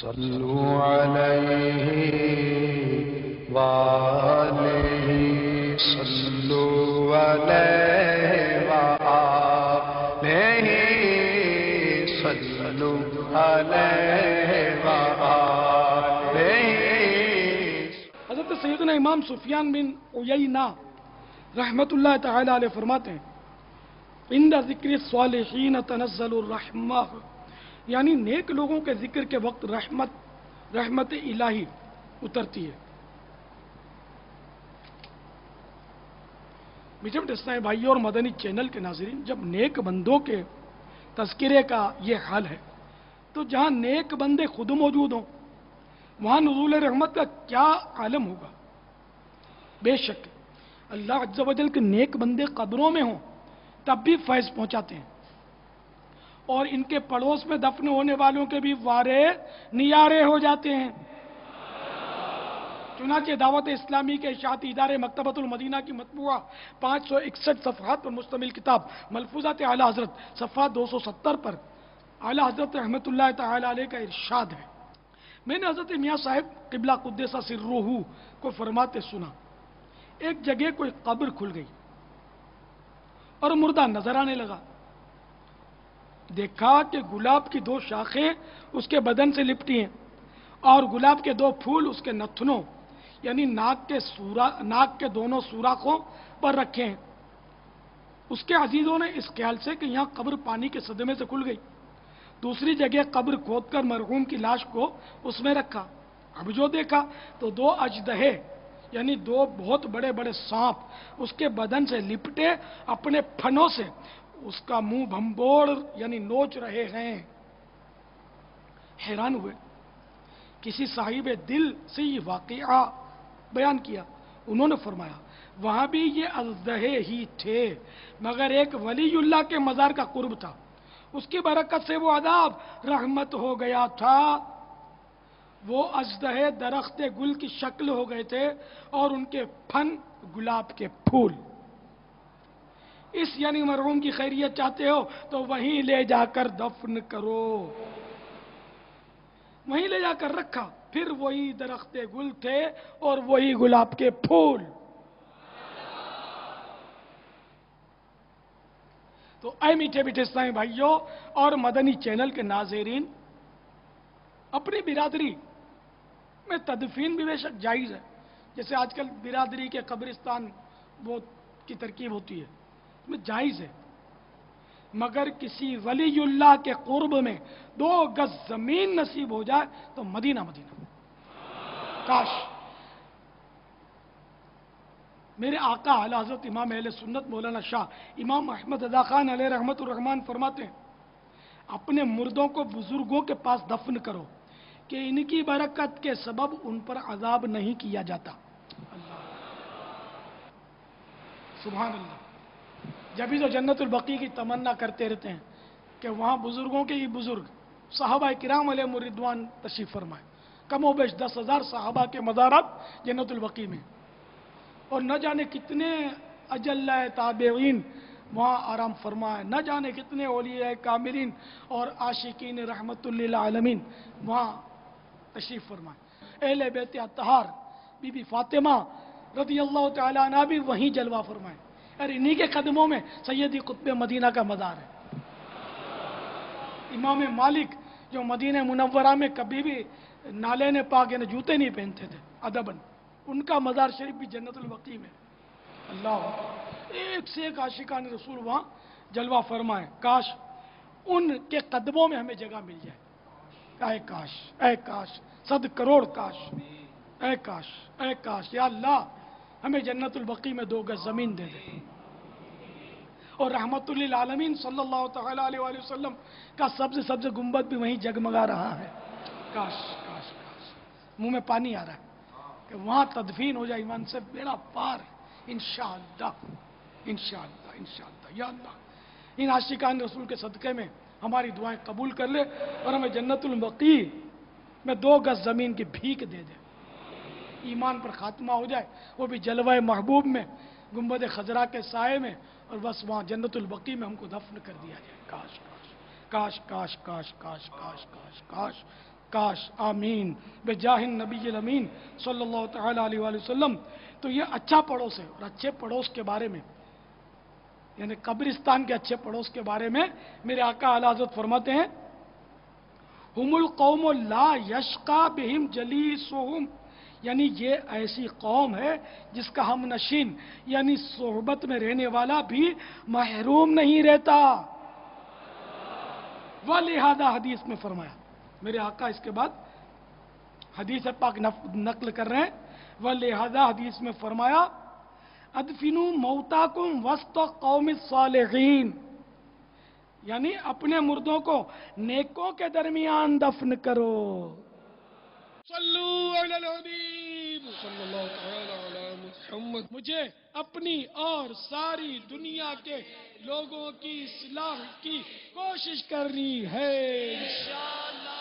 صلوا علیہ وآلہ صلوا علیہ وآلہ صلوا علیہ وآلہ۔ حضرت سیدنا امام سفیان بن عیینہ رحمت اللہ تعالی علیہ فرماتے ہیں عند ذکر الصالحین تنزل الرحمہ، یعنی نیک لوگوں کے ذکر کے وقت رحمت الہی اترتی ہے۔ میٹھے اسلامی بھائیوں اور مدنی چینل کے ناظرین، جب نیک بندوں کے تذکرے کا یہ حال ہے تو جہاں نیک بندے خود موجود ہوں وہاں نزول رحمت کا کیا عالم ہوگا۔ بے شک اللہ عز و جل کے نیک بندے قبروں میں ہوں تب بھی فیض پہنچاتے ہیں، اور ان کے پڑوس میں دفن ہونے والوں کے بھی وارے نیارے ہو جاتے ہیں۔ چنانچہ دعوت اسلامی کے اشاعتی ادارے مکتبۃ المدینہ کی مطبوعہ 561 صفحات پر مشتمل کتاب ملفوظات اعلی حضرت صفحہ 270 پر اعلی حضرت رحمت اللہ تعالی علیہ کا ارشاد ہے، میں نے حضرت میاں صاحب قبلہ قدس سرہ کو فرماتے سنا، ایک جگہ کوئی قبر کھل گئی اور مردہ نظر آنے لگا۔ دیکھا کہ گلاب کی 2 شاخیں اس کے بدن سے لپٹی ہیں اور گلاب کے 2 پھول اس کے نتھنوں یعنی ناک کے دونوں سوراخوں پر رکھے ہیں۔ اس کے عزیزوں نے اس خیال سے کہ یہاں قبر پانی کے صدمے سے کھل گئی، دوسری جگہ قبر کھود کر مرحوم کی لاش کو اس میں رکھا۔ اب جو دیکھا تو 2 اژدہے یعنی 2 بہت بڑے بڑے سانپ اس کے بدن سے لپٹے اپنے پھنوں سے اس کا منہ بھنبوڑ یعنی نوچ رہے ہیں۔ حیران ہوئے، کسی صاحب دل سے یہ واقعہ بیان کیا، انہوں نے فرمایا وہاں بھی یہ اژدہے ہی تھے، مگر ایک ولی اللہ کے مزار کا قرب تھا، اس کی برکت سے وہ عذاب رحمت ہو گیا تھا۔ وہ اژدہے درخت گل کی شکل ہو گئے تھے اور ان کے پھن گلاب کے پھول۔ اس یعنی مرحوم کی خیریت چاہتے ہو تو وہیں لے جا کر دفن کرو، وہیں لے جا کر رکھا، پھر وہی درخت گل تھے اور وہی گلاب کے پھول۔ تو اے میٹھے میٹھے اسلامی بھائیوں اور مدنی چینل کے ناظرین، اپنی برادری میں تدفین بھی بے شک جائز ہے، جیسے آج کل برادری کے قبرستان وہ کی ترکیب ہوتی ہے، میں جائز ہے، مگر کسی ولی اللہ کے قرب میں 2 گز زمین نصیب ہو جائے تو مدینہ کاش میرے آقا اعلی حضرت امام اہل سنت مولانا شاہ امام احمد رضا خان علیہ رحمت الرحمن فرماتے ہیں اپنے مردوں کو بزرگوں کے پاس دفن کرو کہ ان کی برکت کے سبب ان پر عذاب نہیں کیا جاتا۔ سبحان اللہ، جبھی تو جنت البقیع کی تمنا کرتے رہتے ہیں کہ وہاں بزرگوں کے ہی بزرگ صحابہ کرام علیہ رضوان تشریف فرمائے، کم و بیش 10,000 صحابہ کے مزارات جنت البقیع میں، اور نہ جانے کتنے اجلہ تابعین وہاں آرام فرمائے، نہ جانے کتنے اولیاء کاملین اور عاشقین رحمت للعالمین وہاں تشریف فرمائے۔ اہل بیت اطہار بی بی فاطمہ رضی اللہ تعالیٰ عنہ بھی وہیں جلوہ فرمائے، اور انہی کے قدموں میں سیدی قطب مدینہ کا مزار ہے۔ امام مالک جو مدینہ منورہ میں کبھی بھی نالین پاک یعنی جوتے نہیں پہنتے تھے ادباً، ان کا مزار شریف بھی جنت البقیع میں۔ اللہ ایک سے ایک عاشقان رسول وہاں جلوہ فرمائے، کاش ان کے قدموں میں ہمیں جگہ مل جائے، اے کاش، اے کاش، 100 کروڑ کاش، اے کاش، اے کاش، یا اللہ ہمیں جنت البقیع میں 2 گز زمین دے دے، اور رحمت للعالمین صلی اللہ تعالی علیہ وآلہ وسلم کا سبز گنبد بھی وہیں جگمگا رہا ہے۔ کاش کاش کاش، منہ میں پانی آ رہا ہے کہ وہاں تدفین ہو جائے، ایمان سے بیڑا پار ہے، انشاءاللہ انشاءاللہ انشاءاللہ۔ یا اللہ ان عاشقان رسول کے صدقے میں ہماری دعائیں قبول کر لے اور ہمیں جنت البقیع میں 2 گز زمین کی بھیک دے دے، ایمان پر خاتمہ ہو جائے، وہ بھی جلوہ محبوب میں، گنبد خضرا کے سائے میں، اور بس وہاں جنت البقیع میں ہم کو دفن کر دیا جائے۔ کاش کاش کاش کاش کاش کاش کاش کاش کاش کاش آمین بجاہ النبی الامین صلی اللہ تعالی علیہ وآلہ وسلم. تو یہ اچھا پڑوس ہے. اور اچھے پڑوس کے بارے میں یعنی قبرستان کے اچھے پڑوس کے بارے میں میرے آقا اعلی حضرت فرماتے ہیں ہم القوم لا یشقا بہم جلیسہم، یعنی یہ ایسی قوم ہے جس کا ہم نشین یعنی صحبت میں رہنے والا بھی محروم نہیں رہتا. ولہذا حدیث میں فرمایا میرے آقا اس کے بعد حدیث پاک نقل کر رہے ہیں. ولہذا حدیث میں فرمایا ادفنوا موتاکم وسط قوم الصالحین، یعنی اپنے مردوں کو نیکوں کے درمیان دفن کرو. صلو علی الحبیب صلی اللہ تعالی علی محمد. مجھے اپنی اور ساری دنیا کے لوگوں کی اصلاح کی کوشش کرنی ہے انشاءاللہ.